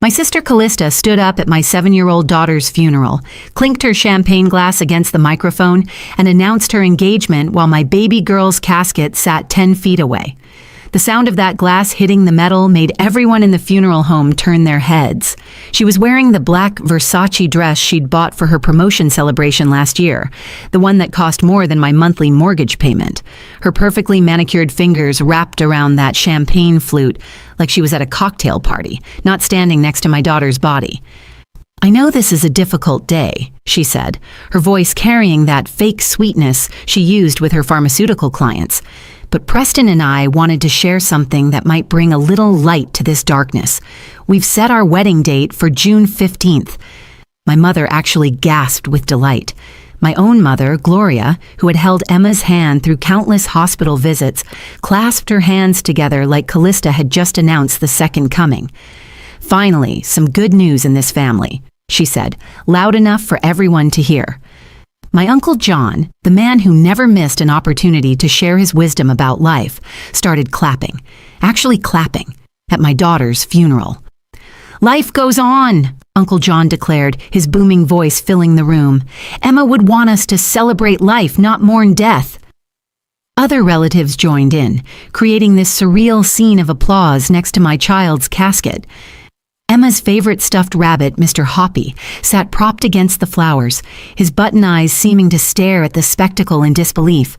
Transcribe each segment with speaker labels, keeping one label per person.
Speaker 1: My sister Callista stood up at my 7-year-old daughter's funeral, clinked her champagne glass against the microphone, and announced her engagement while my baby girl's casket sat 10 feet away. The sound of that glass hitting the metal made everyone in the funeral home turn their heads. She was wearing the black Versace dress she'd bought for her promotion celebration last year, the one that cost more than my monthly mortgage payment. Her perfectly manicured fingers wrapped around that champagne flute like she was at a cocktail party, not standing next to my daughter's body. "I know this is a difficult day," she said, her voice carrying that fake sweetness she used with her pharmaceutical clients. "But Preston and I wanted to share something that might bring a little light to this darkness. We've set our wedding date for June 15th. My mother actually gasped with delight. My own mother, Gloria, who had held Emma's hand through countless hospital visits, clasped her hands together like Callista had just announced the second coming. "Finally, some good news in this family," she said, loud enough for everyone to hear. My Uncle John, the man who never missed an opportunity to share his wisdom about life, started clapping, at my daughter's funeral. "Life goes on," Uncle John declared, his booming voice filling the room. "Emma would want us to celebrate life, not mourn death." Other relatives joined in, creating this surreal scene of applause next to my child's casket. Emma's favorite stuffed rabbit, Mr. Hoppy, sat propped against the flowers, his button eyes seeming to stare at the spectacle in disbelief.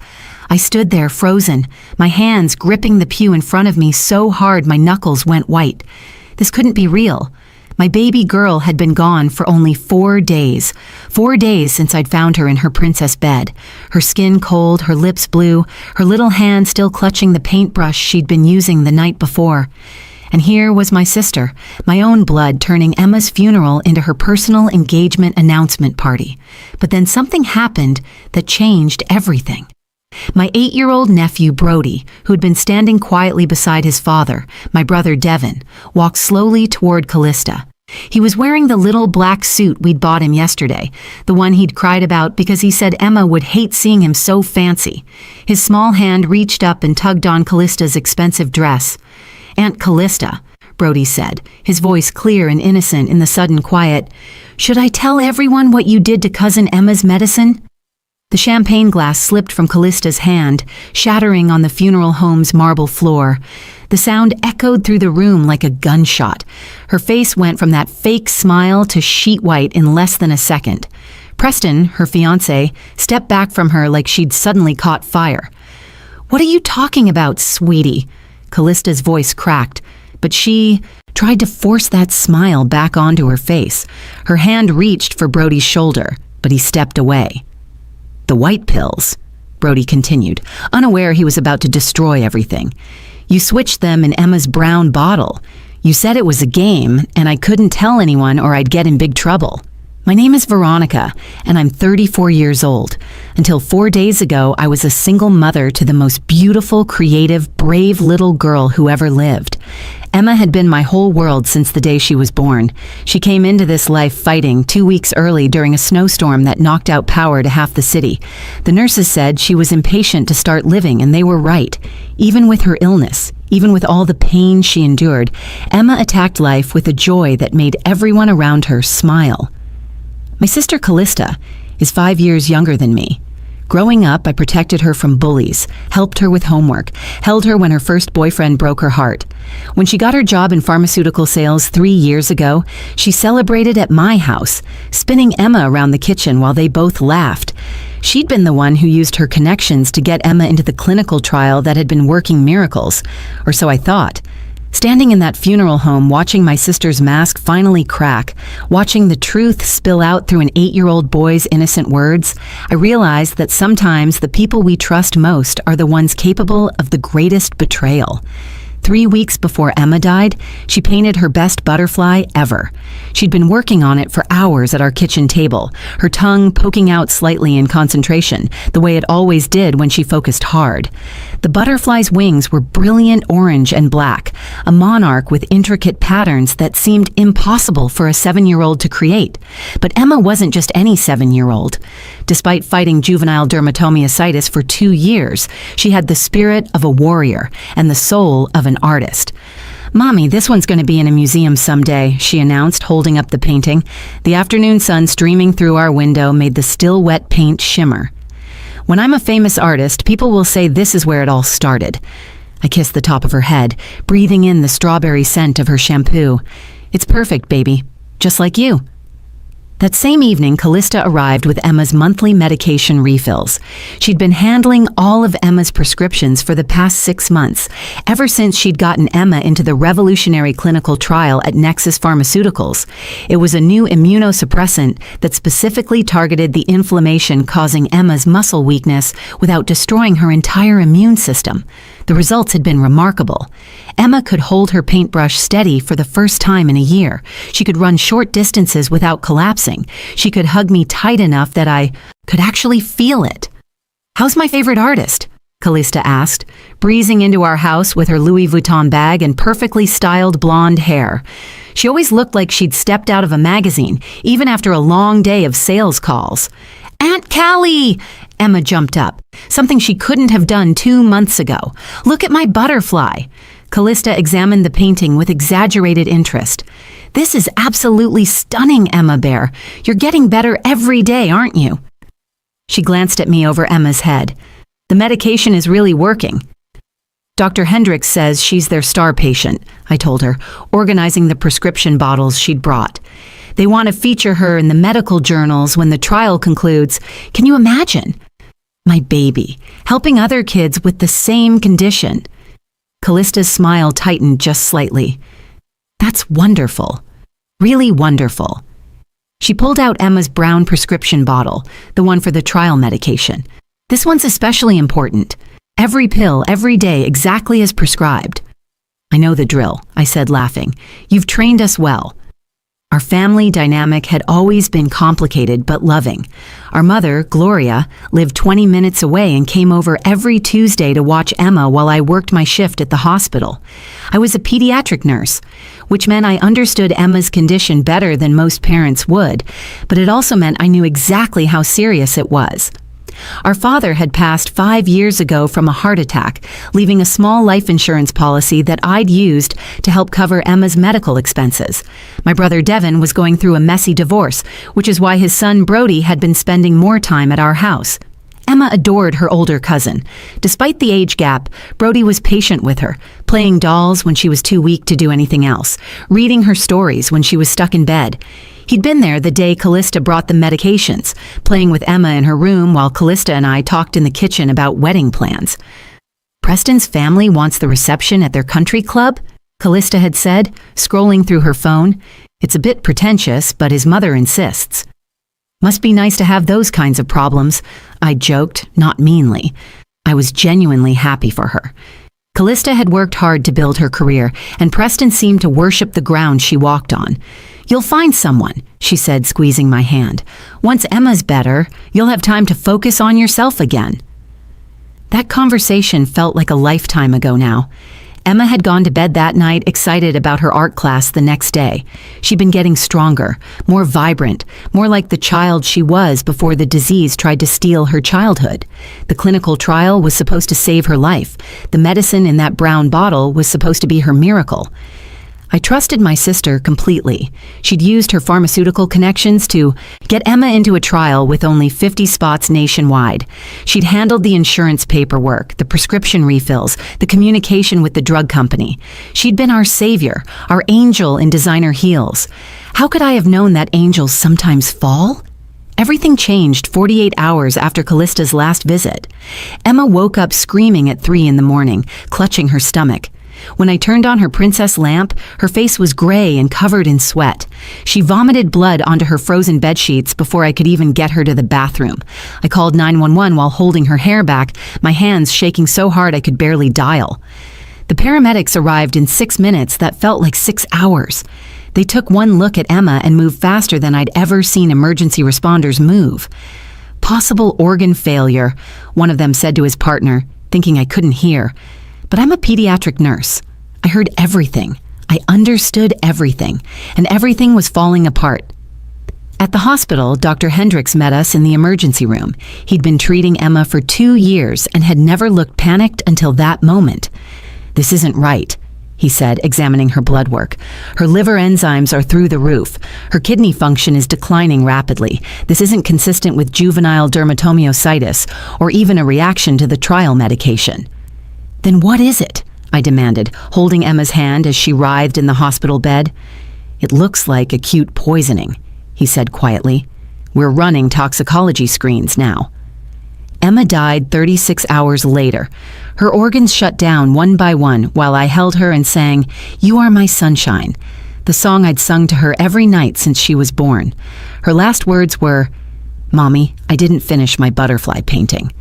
Speaker 1: I stood there frozen, my hands gripping the pew in front of me so hard my knuckles went white. This couldn't be real. My baby girl had been gone for only 4 days. 4 days since I'd found her in her princess bed, her skin cold, her lips blue, her little hand still clutching the paintbrush she'd been using the night before. And here was my sister, my own blood, turning Emma's funeral into her personal engagement announcement party. But then something happened that changed everything. My 8-year-old nephew, Brody, who had been standing quietly beside his father, my brother Devin, walked slowly toward Callista. He was wearing the little black suit we'd bought him yesterday, the one he'd cried about because he said Emma would hate seeing him so fancy. His small hand reached up and tugged on Callista's expensive dress. "Aunt Callista," Brody said, his voice clear and innocent in the sudden quiet, "should I tell everyone what you did to Cousin Emma's medicine?" The champagne glass slipped from Callista's hand, shattering on the funeral home's marble floor. The sound echoed through the room like a gunshot. Her face went from that fake smile to sheet white in less than a second. Preston, her fiancé, stepped back from her like she'd suddenly caught fire. "What are you talking about, sweetie?" Callista's voice cracked, but she tried to force that smile back onto her face. Her hand reached for Brody's shoulder, but he stepped away. "The white pills," Brody continued, unaware he was about to destroy everything. "You switched them in Emma's brown bottle. You said it was a game, and I couldn't tell anyone or I'd get in big trouble. My name is Veronica, and I'm 34 years old. Until 4 days ago, I was a single mother to the most beautiful, creative, brave little girl who ever lived. Emma had been my whole world since the day she was born. She came into this life fighting 2 weeks early during a snowstorm that knocked out power to half the city. The nurses said she was impatient to start living, and they were right. Even with her illness, even with all the pain she endured, Emma attacked life with a joy that made everyone around her smile. My sister Callista is 5 years younger than me. Growing up, I protected her from bullies, helped her with homework, held her when her first boyfriend broke her heart. When she got her job in pharmaceutical sales 3 years ago, she celebrated at my house, spinning Emma around the kitchen while they both laughed. She'd been the one who used her connections to get Emma into the clinical trial that had been working miracles, or so I thought. Standing in that funeral home, watching my sister's mask finally crack, watching the truth spill out through an 8-year-old boy's innocent words, I realized that sometimes the people we trust most are the ones capable of the greatest betrayal. 3 weeks before Emma died, she painted her best butterfly ever. She'd been working on it for hours at our kitchen table, her tongue poking out slightly in concentration, the way it always did when she focused hard. The butterfly's wings were brilliant orange and black, a monarch with intricate patterns that seemed impossible for a 7-year-old to create. But Emma wasn't just any 7-year-old. Despite fighting juvenile dermatomyositis for 2 years, she had the spirit of a warrior and the soul of an artist. "Mommy, this one's going to be in a museum someday," she announced, holding up the painting. The afternoon sun streaming through our window made the still wet paint shimmer. "When I'm a famous artist, people will say this is where it all started." I kissed the top of her head, breathing in the strawberry scent of her shampoo. "It's perfect, baby. Just like you." That same evening, Callista arrived with Emma's monthly medication refills. She'd been handling all of Emma's prescriptions for the past 6 months, ever since she'd gotten Emma into the revolutionary clinical trial at Nexus Pharmaceuticals. It was a new immunosuppressant that specifically targeted the inflammation causing Emma's muscle weakness without destroying her entire immune system. The results had been remarkable. Emma could hold her paintbrush steady for the first time in a year. She could run short distances without collapsing. She could hug me tight enough that I could actually feel it. "How's my favorite artist?" Callista asked, breezing into our house with her Louis Vuitton bag and perfectly styled blonde hair. She always looked like she'd stepped out of a magazine, even after a long day of sales calls. "Aunt Callie!" Emma jumped up, something she couldn't have done 2 months ago. "Look at my butterfly." Callista examined the painting with exaggerated interest. "This is absolutely stunning, Emma Bear. You're getting better every day, aren't you?" She glanced at me over Emma's head. "The medication is really working." "Dr. Hendricks says she's their star patient," I told her, organizing the prescription bottles she'd brought. "They want to feature her in the medical journals when the trial concludes. Can you imagine? My baby, helping other kids with the same condition." Callista's smile tightened just slightly. "That's wonderful. Really wonderful." She pulled out Emma's brown prescription bottle, the one for the trial medication. "This one's especially important. Every pill, every day, exactly as prescribed." "I know the drill," I said, laughing. "You've trained us well." Our family dynamic had always been complicated but loving. Our mother, Gloria, lived 20 minutes away and came over every Tuesday to watch Emma while I worked my shift at the hospital. I was a pediatric nurse, which meant I understood Emma's condition better than most parents would, but it also meant I knew exactly how serious it was. Our father had passed 5 years ago from a heart attack, leaving a small life insurance policy that I'd used to help cover Emma's medical expenses. My brother Devin was going through a messy divorce, which is why his son Brody had been spending more time at our house. Emma adored her older cousin. Despite the age gap, Brody was patient with her, playing dolls when she was too weak to do anything else, reading her stories when she was stuck in bed. He'd been there the day Callista brought the medications, playing with Emma in her room while Callista and I talked in the kitchen about wedding plans. "Preston's family wants the reception at their country club?" Callista had said, scrolling through her phone. "It's a bit pretentious, but his mother insists." "Must be nice to have those kinds of problems," I joked, not meanly. I was genuinely happy for her. Callista had worked hard to build her career, and Preston seemed to worship the ground she walked on. "You'll find someone," she said, squeezing my hand. "Once Emma's better, you'll have time to focus on yourself again." That conversation felt like a lifetime ago now. Emma had gone to bed that night excited about her art class the next day. She'd been getting stronger, more vibrant, more like the child she was before the disease tried to steal her childhood. The clinical trial was supposed to save her life. The medicine in that brown bottle was supposed to be her miracle. I trusted my sister completely. She'd used her pharmaceutical connections to get Emma into a trial with only 50 spots nationwide. She'd handled the insurance paperwork, the prescription refills, the communication with the drug company. She'd been our savior, our angel in designer heels. How could I have known that angels sometimes fall? Everything changed 48 hours after Callista's last visit. Emma woke up screaming at 3 in the morning, clutching her stomach. When I turned on her princess lamp, her face was gray and covered in sweat. She vomited blood onto her frozen bedsheets before I could even get her to the bathroom. I called 911 while holding her hair back, my hands shaking so hard I could barely dial. The paramedics arrived in 6 minutes that felt like 6 hours. They took one look at Emma and moved faster than I'd ever seen emergency responders move. "Possible organ failure," one of them said to his partner, thinking I couldn't hear. But I'm a pediatric nurse. I heard everything. I understood everything, and everything was falling apart. At the hospital, Dr. Hendricks met us in the emergency room. He'd been treating Emma for 2 years and had never looked panicked until that moment. "This isn't right," he said, examining her blood work. Her liver enzymes are through the roof. Her kidney function is declining rapidly. This isn't consistent with juvenile dermatomyositis or even a reaction to the trial medication. Then what is it? I demanded, holding Emma's hand as she writhed in the hospital bed. It looks like acute poisoning, he said quietly. We're running toxicology screens now. Emma died 36 hours later. Her organs shut down one by one while I held her and sang, "You Are My Sunshine," the song I'd sung to her every night since she was born. Her last words were, "Mommy, I didn't finish my butterfly painting."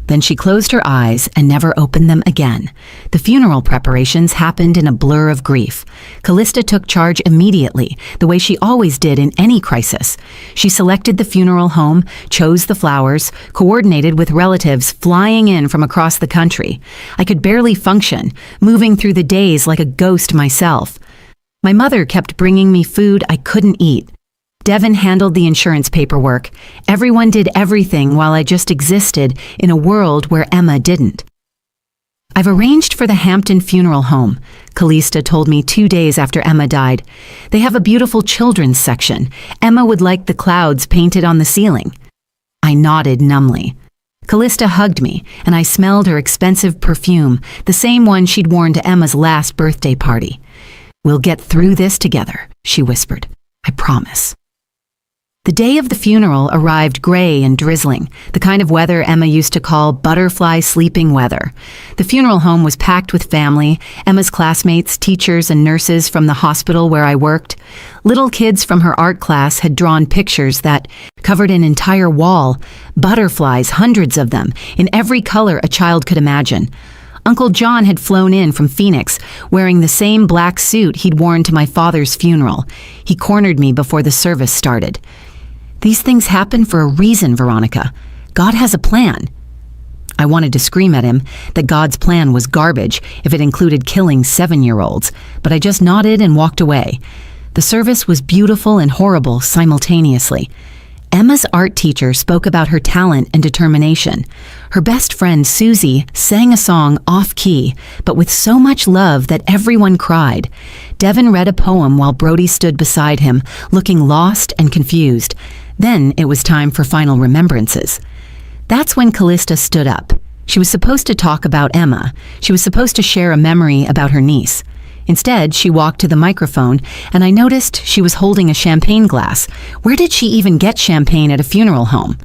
Speaker 1: Then she closed her eyes and never opened them again. The funeral preparations happened in a blur of grief. Callista took charge immediately, the way she always did in any crisis. She selected the funeral home, chose the flowers, coordinated with relatives flying in from across the country. I could barely function, moving through the days like a ghost myself. My mother kept bringing me food I couldn't eat. Devin handled the insurance paperwork. Everyone did everything while I just existed in a world where Emma didn't. I've arranged for the Hampton Funeral Home, Callista told me 2 days after Emma died. They have a beautiful children's section. Emma would like the clouds painted on the ceiling. I nodded numbly. Callista hugged me, and I smelled her expensive perfume, the same one she'd worn to Emma's last birthday party. "We'll get through this together," she whispered. "I promise." The day of the funeral arrived gray and drizzling, the kind of weather Emma used to call butterfly sleeping weather. The funeral home was packed with family, Emma's classmates, teachers, and nurses from the hospital where I worked. Little kids from her art class had drawn pictures that covered an entire wall, butterflies, hundreds of them, in every color a child could imagine. Uncle John had flown in from Phoenix, wearing the same black suit he'd worn to my father's funeral. He cornered me before the service started. "These things happen for a reason, Veronica. God has a plan." I wanted to scream at him that God's plan was garbage if it included killing 7-year-olds, but I just nodded and walked away. The service was beautiful and horrible simultaneously. Emma's art teacher spoke about her talent and determination. Her best friend, Susie, sang a song off-key, but with so much love that everyone cried. Devin read a poem while Brody stood beside him, looking lost and confused. Then it was time for final remembrances. That's when Callista stood up. She was supposed to talk about Emma. She was supposed to share a memory about her niece. Instead, she walked to the microphone, and I noticed she was holding a champagne glass. Where did she even get champagne at a funeral home?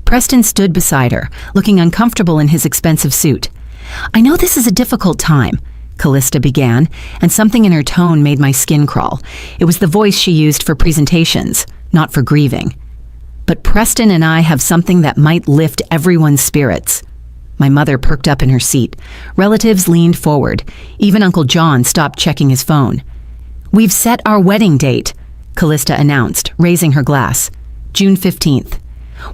Speaker 1: Preston stood beside her, looking uncomfortable in his expensive suit. "I know this is a difficult time," Callista began, and something in her tone made my skin crawl. It was the voice she used for presentations, not for grieving. "But Preston and I have something that might lift everyone's spirits." My mother perked up in her seat. Relatives leaned forward. Even Uncle John stopped checking his phone. "We've set our wedding date," Callista announced, raising her glass. "June 15th.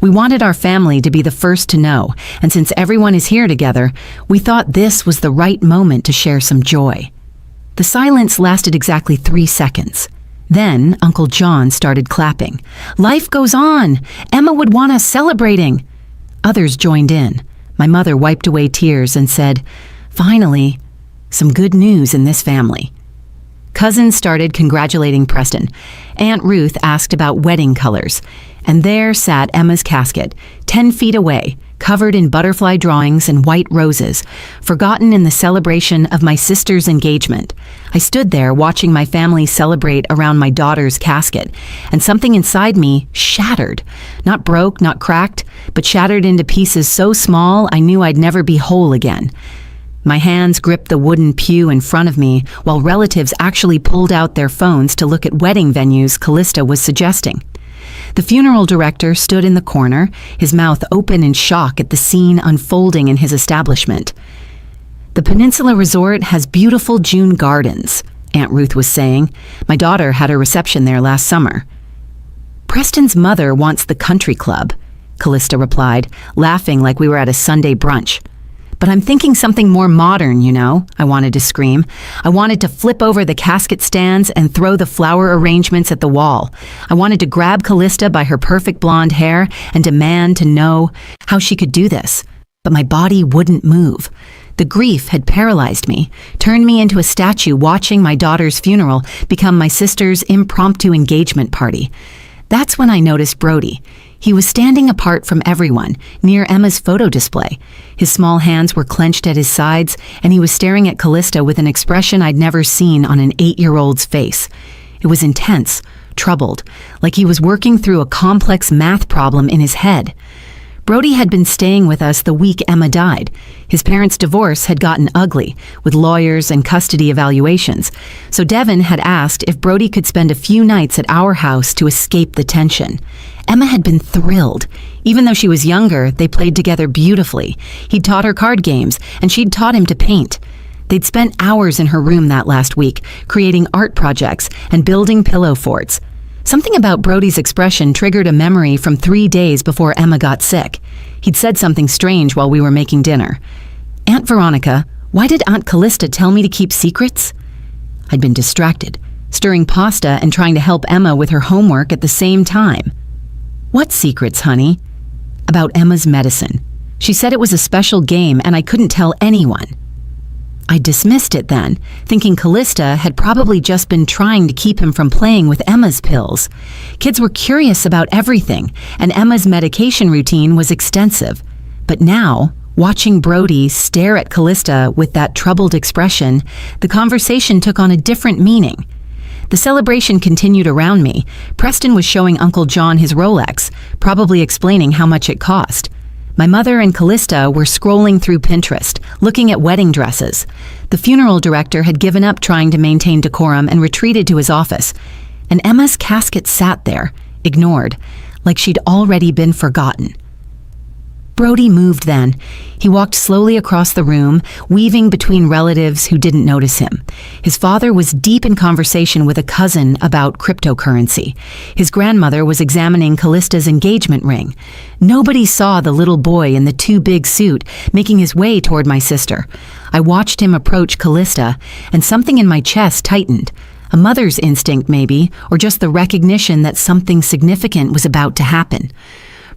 Speaker 1: We wanted our family to be the first to know, and since everyone is here together, we thought this was the right moment to share some joy." The silence lasted exactly 3 seconds. Then Uncle John started clapping. "Life goes on! Emma would want us celebrating!" Others joined in. My mother wiped away tears and said, "Finally, some good news in this family." Cousins started congratulating Preston. Aunt Ruth asked about wedding colors. And there sat Emma's casket, 10 feet away, covered in butterfly drawings and white roses, forgotten in the celebration of my sister's engagement. I stood there watching my family celebrate around my daughter's casket, and something inside me shattered. Not broke, not cracked, but shattered into pieces so small I knew I'd never be whole again. My hands gripped the wooden pew in front of me while relatives actually pulled out their phones to look at wedding venues Callista was suggesting. The funeral director stood in the corner, his mouth open in shock at the scene unfolding in his establishment. "The Peninsula Resort has beautiful June gardens," Aunt Ruth was saying. "My daughter had her reception there last summer." "Preston's mother wants the country club," Callista replied, laughing like we were at a Sunday brunch. "But I'm thinking something more modern, you know," I wanted to scream. I wanted to flip over the casket stands and throw the flower arrangements at the wall. I wanted to grab Callista by her perfect blonde hair and demand to know how she could do this. But my body wouldn't move. The grief had paralyzed me, turned me into a statue watching my daughter's funeral become my sister's impromptu engagement party. That's when I noticed Brody. He was standing apart from everyone, near Emma's photo display. His small hands were clenched at his sides, and he was staring at Callista with an expression I'd never seen on an 8-year-old's face. It was intense, troubled, like he was working through a complex math problem in his head. Brody had been staying with us the week Emma died. His parents' divorce had gotten ugly, with lawyers and custody evaluations, so Devin had asked if Brody could spend a few nights at our house to escape the tension. Emma had been thrilled. Even though she was younger, they played together beautifully. He'd taught her card games, and she'd taught him to paint. They'd spent hours in her room that last week, creating art projects and building pillow forts. Something about Brody's expression triggered a memory from 3 days before Emma got sick. He'd said something strange while we were making dinner. "Aunt Veronica, why did Aunt Callista tell me to keep secrets?" I'd been distracted, stirring pasta and trying to help Emma with her homework at the same time. "What secrets, honey?" "About Emma's medicine. She said it was a special game and I couldn't tell anyone." I dismissed it then, thinking Callista had probably just been trying to keep him from playing with Emma's pills. Kids were curious about everything, and Emma's medication routine was extensive. But now, watching Brody stare at Callista with that troubled expression, the conversation took on a different meaning. The celebration continued around me. Preston was showing Uncle John his Rolex, probably explaining how much it cost. My mother and Callista were scrolling through Pinterest, looking at wedding dresses. The funeral director had given up trying to maintain decorum and retreated to his office. And Emma's casket sat there, ignored, like she'd already been forgotten. Brody moved then. He walked slowly across the room, weaving between relatives who didn't notice him. His father was deep in conversation with a cousin about cryptocurrency. His grandmother was examining Callista's engagement ring. Nobody saw the little boy in the too big suit making his way toward my sister. I watched him approach Callista, and something in my chest tightened. A mother's instinct, maybe, or just the recognition that something significant was about to happen.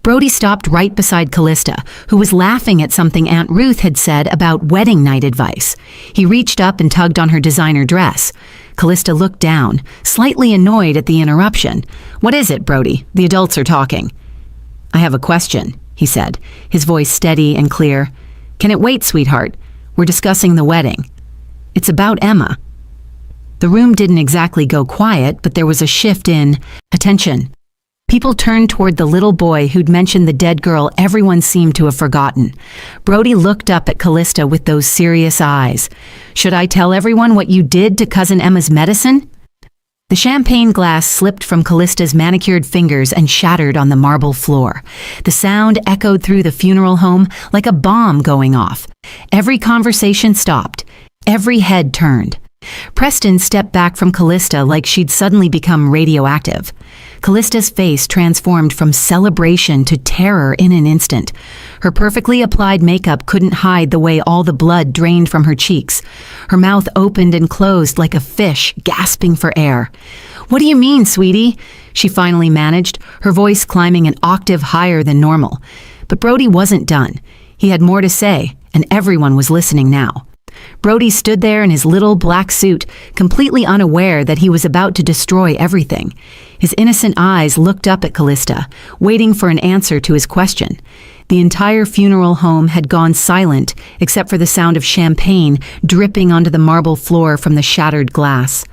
Speaker 1: Brody stopped right beside Callista, who was laughing at something Aunt Ruth had said about wedding night advice. He reached up and tugged on her designer dress. Callista looked down, slightly annoyed at the interruption. "What is it, Brody? The adults are talking." "I have a question," he said, his voice steady and clear. "Can it wait, sweetheart? We're discussing the wedding." "It's about Emma." The room didn't exactly go quiet, but there was a shift in attention. People turned toward the little boy who'd mentioned the dead girl everyone seemed to have forgotten. Brody looked up at Callista with those serious eyes. "Should I tell everyone what you did to Cousin Emma's medicine?" The champagne glass slipped from Callista's manicured fingers and shattered on the marble floor. The sound echoed through the funeral home like a bomb going off. Every conversation stopped. Every head turned. Preston stepped back from Callista like she'd suddenly become radioactive. Callista's face transformed from celebration to terror in an instant. Her perfectly applied makeup couldn't hide the way all the blood drained from her cheeks. Her mouth opened and closed like a fish, gasping for air. "What do you mean, sweetie?" she finally managed, her voice climbing an octave higher than normal. But Brody wasn't done. He had more to say, and everyone was listening now. Brody stood there in his little black suit, completely unaware that he was about to destroy everything. His innocent eyes looked up at Callista, waiting for an answer to his question. The entire funeral home had gone silent, except for the sound of champagne dripping onto the marble floor from the shattered glass.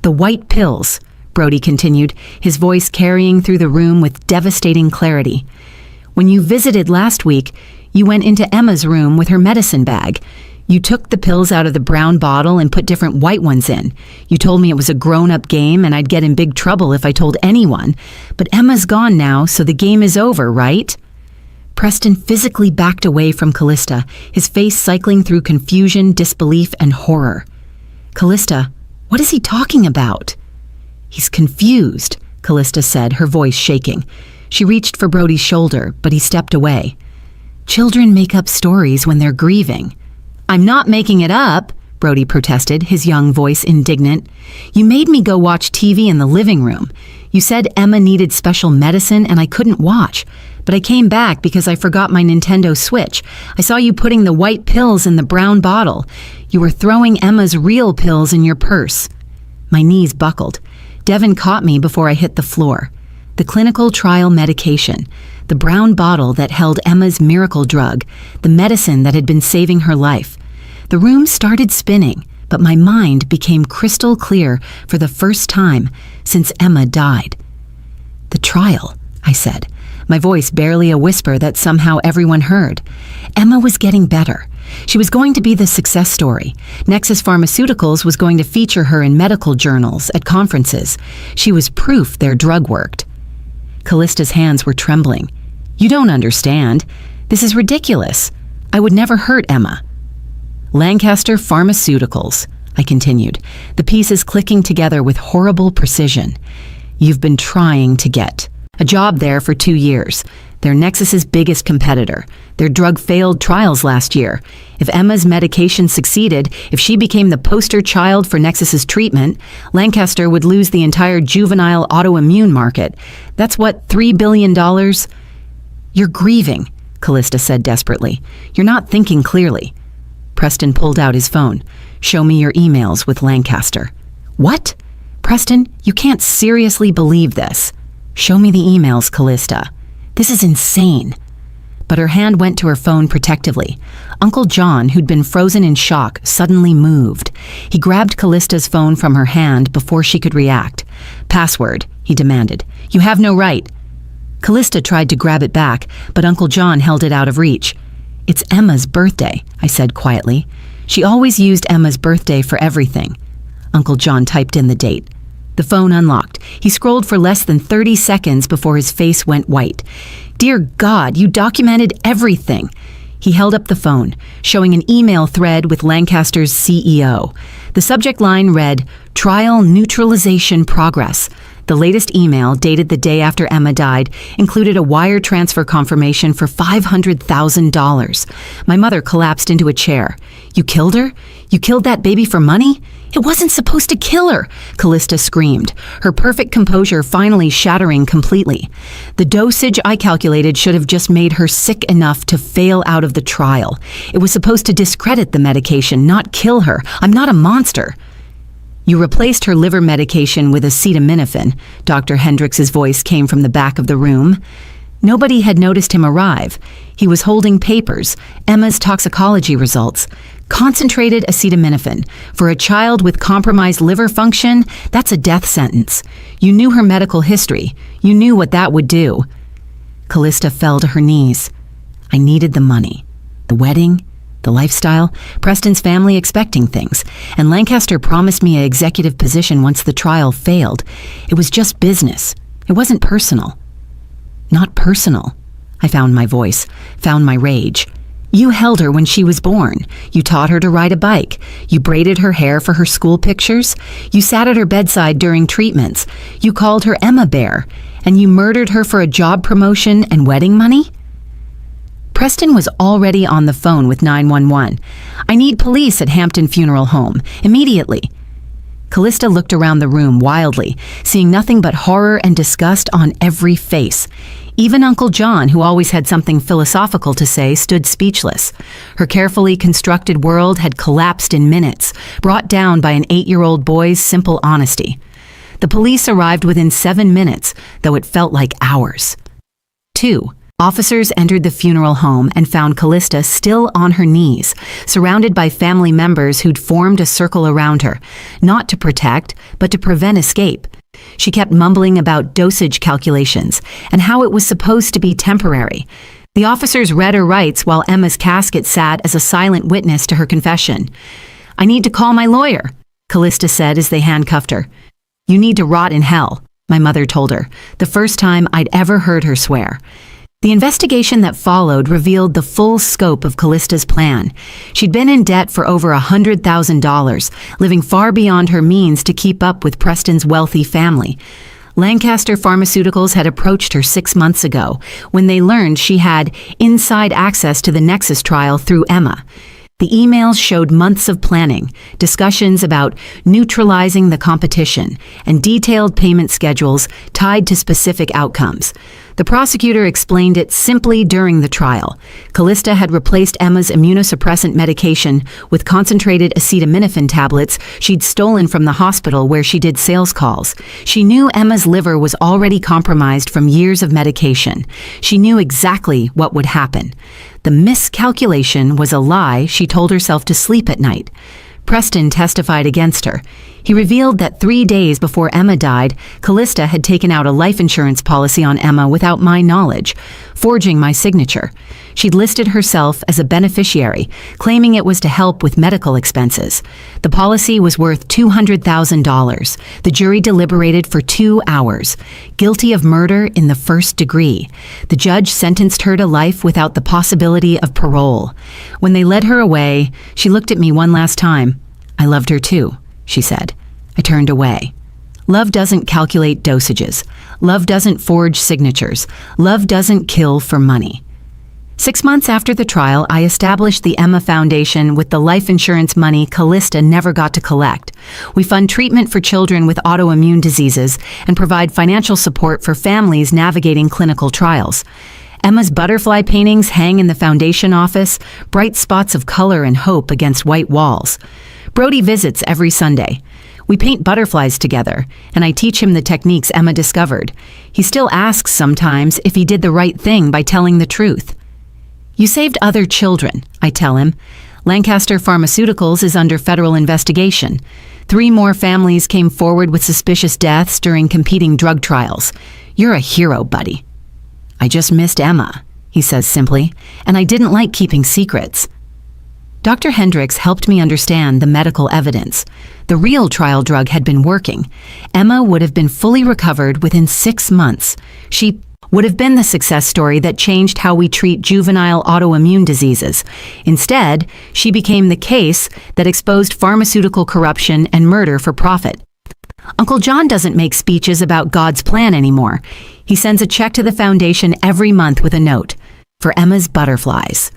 Speaker 1: "The white pills," Brody continued, his voice carrying through the room with devastating clarity. "When you visited last week, you went into Emma's room with her medicine bag. You took the pills out of the brown bottle and put different white ones in. You told me it was a grown-up game and I'd get in big trouble if I told anyone. But Emma's gone now, so the game is over, right?" Preston physically backed away from Callista, his face cycling through confusion, disbelief, and horror. "Callista, what is he talking about?" "He's confused," Callista said, her voice shaking. She reached for Brody's shoulder, but he stepped away. "Children make up stories when they're grieving." "I'm not making it up," Brody protested, his young voice indignant. "You made me go watch TV in the living room. You said Emma needed special medicine and I couldn't watch. But I came back because I forgot my Nintendo Switch. I saw you putting the white pills in the brown bottle. You were throwing Emma's real pills in your purse." My knees buckled. Devin caught me before I hit the floor. The clinical trial medication, the brown bottle that held Emma's miracle drug, the medicine that had been saving her life. The room started spinning, but my mind became crystal clear for the first time since Emma died. "The trial," I said, my voice barely a whisper that somehow everyone heard. Emma was getting better. She was going to be the success story. Nexus Pharmaceuticals was going to feature her in medical journals, at conferences. She was proof their drug worked. Callista's hands were trembling. "You don't understand. This is ridiculous. I would never hurt Emma." "Lancaster Pharmaceuticals," I continued, the pieces clicking together with horrible precision. "You've been trying to get a job there for 2 years. They're Nexus's biggest competitor. Their drug failed trials last year. If Emma's medication succeeded, if she became the poster child for Nexus's treatment, Lancaster would lose the entire juvenile autoimmune market. That's what, $3 billion? "You're grieving," Callista said desperately. "You're not thinking clearly." Preston pulled out his phone. "Show me your emails with Lancaster." "What? Preston, you can't seriously believe this." "Show me the emails, Callista. This is insane." But her hand went to her phone protectively. Uncle John, who'd been frozen in shock, suddenly moved. He grabbed Callista's phone from her hand before she could react. "Password," he demanded. "You have no right." Callista tried to grab it back, but Uncle John held it out of reach. "It's Emma's birthday," I said quietly. "She always used Emma's birthday for everything." Uncle John typed in the date. The phone unlocked. He scrolled for less than 30 seconds before his face went white. "Dear God, you documented everything." He held up the phone, showing an email thread with Lancaster's CEO. The subject line read, "Trial Neutralization Progress." The latest email, dated the day after Emma died, included a wire transfer confirmation for $500,000. My mother collapsed into a chair. "You killed her? You killed that baby for money? It wasn't supposed to kill her," Callista screamed, her perfect composure finally shattering completely. "The dosage I calculated should have just made her sick enough to fail out of the trial. It was supposed to discredit the medication, not kill her. I'm not a monster." "You replaced her liver medication with acetaminophen," Dr. Hendrix's voice came from the back of the room. Nobody had noticed him arrive. He was holding papers, Emma's toxicology results. Concentrated acetaminophen. For a child with compromised liver function, that's a death sentence. You knew her medical history. You knew what that would do. Callista fell to her knees. I needed the money. The wedding, the lifestyle, Preston's family expecting things, and Lancaster promised me an executive position once the trial failed. It was just business. It wasn't personal. Not personal. I found my voice, found my rage. You held her when she was born. You taught her to ride a bike. You braided her hair for her school pictures. You sat at her bedside during treatments. You called her Emma Bear. And you murdered her for a job promotion and wedding money? Preston was already on the phone with 911. I need police at Hampton Funeral Home, immediately. Callista looked around the room wildly, seeing nothing but horror and disgust on every face. Even Uncle John, who always had something philosophical to say, stood speechless. Her carefully constructed world had collapsed in minutes, brought down by an 8-year-old boy's simple honesty. The police arrived within 7 minutes, though it felt like hours. 2. Officers entered the funeral home and found Callista still on her knees, surrounded by family members who'd formed a circle around her, not to protect, but to prevent escape. She kept mumbling about dosage calculations and how it was supposed to be temporary. The officers read her rights while Emma's casket sat as a silent witness to her confession. I need to call my lawyer, Callista said as they handcuffed her. You need to rot in hell, my mother told her, the first time I'd ever heard her swear. The investigation that followed revealed the full scope of Callista's plan. She'd been in debt for over $100,000, living far beyond her means to keep up with Preston's wealthy family. Lancaster Pharmaceuticals had approached her 6 months ago when they learned she had inside access to the Nexus trial through Emma. The emails showed months of planning, discussions about neutralizing the competition, and detailed payment schedules tied to specific outcomes. The prosecutor explained it simply during the trial. Callista had replaced Emma's immunosuppressant medication with concentrated acetaminophen tablets she'd stolen from the hospital where she did sales calls. She knew Emma's liver was already compromised from years of medication. She knew exactly what would happen. The miscalculation was a lie she told herself to sleep at night. Preston testified against her. He revealed that 3 days before Emma died, Callista had taken out a life insurance policy on Emma without my knowledge, forging my signature. She'd listed herself as a beneficiary, claiming it was to help with medical expenses. The policy was worth $200,000. The jury deliberated for 2 hours. Guilty of murder in the first degree. The judge sentenced her to life without the possibility of parole. When they led her away, she looked at me one last time. "I loved her too," she said. I turned away. Love doesn't calculate dosages. Love doesn't forge signatures. Love doesn't kill for money. 6 months after the trial, I established the Emma Foundation with the life insurance money Callista never got to collect. We fund treatment for children with autoimmune diseases and provide financial support for families navigating clinical trials. Emma's butterfly paintings hang in the foundation office, bright spots of color and hope against white walls. Brody visits every Sunday. We paint butterflies together, and I teach him the techniques Emma discovered. He still asks sometimes if he did the right thing by telling the truth. "You saved other children," I tell him. "Lancaster Pharmaceuticals is under federal investigation. 3 more families came forward with suspicious deaths during competing drug trials. You're a hero, buddy." "I just missed Emma," he says simply, "and I didn't like keeping secrets." Dr. Hendricks helped me understand the medical evidence. The real trial drug had been working. Emma would have been fully recovered within 6 months. She would have been the success story that changed how we treat juvenile autoimmune diseases. Instead, she became the case that exposed pharmaceutical corruption and murder for profit. Uncle John doesn't make speeches about God's plan anymore. He sends a check to the foundation every month with a note, "For Emma's butterflies."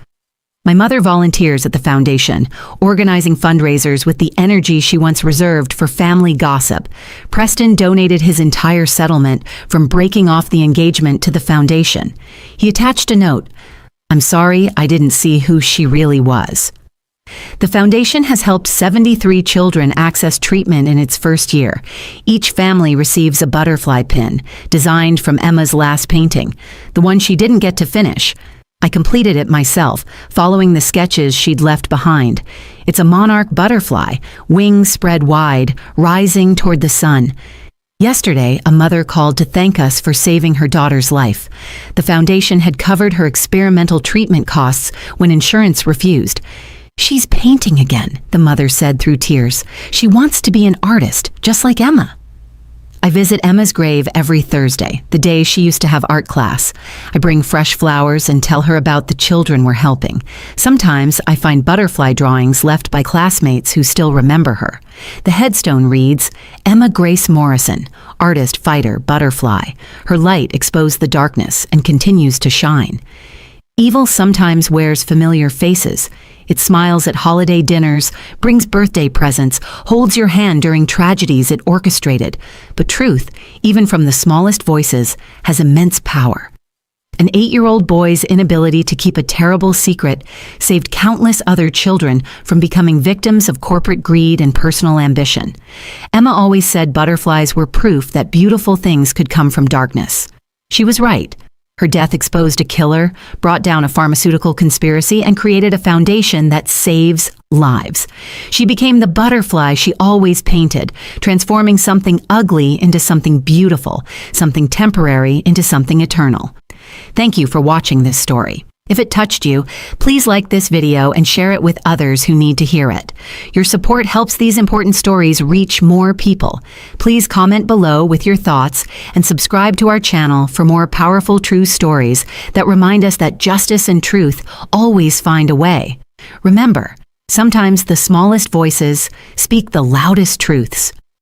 Speaker 1: My mother volunteers at the foundation, organizing fundraisers with the energy she once reserved for family gossip. Preston donated his entire settlement from breaking off the engagement to the foundation. He attached a note, "I'm sorry I didn't see who she really was." The foundation has helped 73 children access treatment in its first year. Each family receives a butterfly pin, designed from Emma's last painting, the one she didn't get to finish. I completed it myself, following the sketches she'd left behind. It's a monarch butterfly, wings spread wide, rising toward the sun. Yesterday, a mother called to thank us for saving her daughter's life. The foundation had covered her experimental treatment costs when insurance refused. "She's painting again," the mother said through tears. "She wants to be an artist, just like Emma." I visit Emma's grave every Thursday, the day she used to have art class. I bring fresh flowers and tell her about the children we're helping. Sometimes I find butterfly drawings left by classmates who still remember her. The headstone reads, "Emma Grace Morrison, artist, fighter, butterfly. Her light exposed the darkness and continues to shine." Evil sometimes wears familiar faces. It smiles at holiday dinners, brings birthday presents, holds your hand during tragedies it orchestrated. But truth, even from the smallest voices, has immense power. An 8-year-old boy's inability to keep a terrible secret saved countless other children from becoming victims of corporate greed and personal ambition. Emma always said butterflies were proof that beautiful things could come from darkness. She was right. Her death exposed a killer, brought down a pharmaceutical conspiracy, and created a foundation that saves lives. She became the butterfly she always painted, transforming something ugly into something beautiful, something temporary into something eternal. Thank you for watching this story. If it touched you, please like this video and share it with others who need to hear it. Your support helps these important stories reach more people. Please comment below with your thoughts and subscribe to our channel for more powerful true stories that remind us that justice and truth always find a way. Remember, sometimes the smallest voices speak the loudest truths.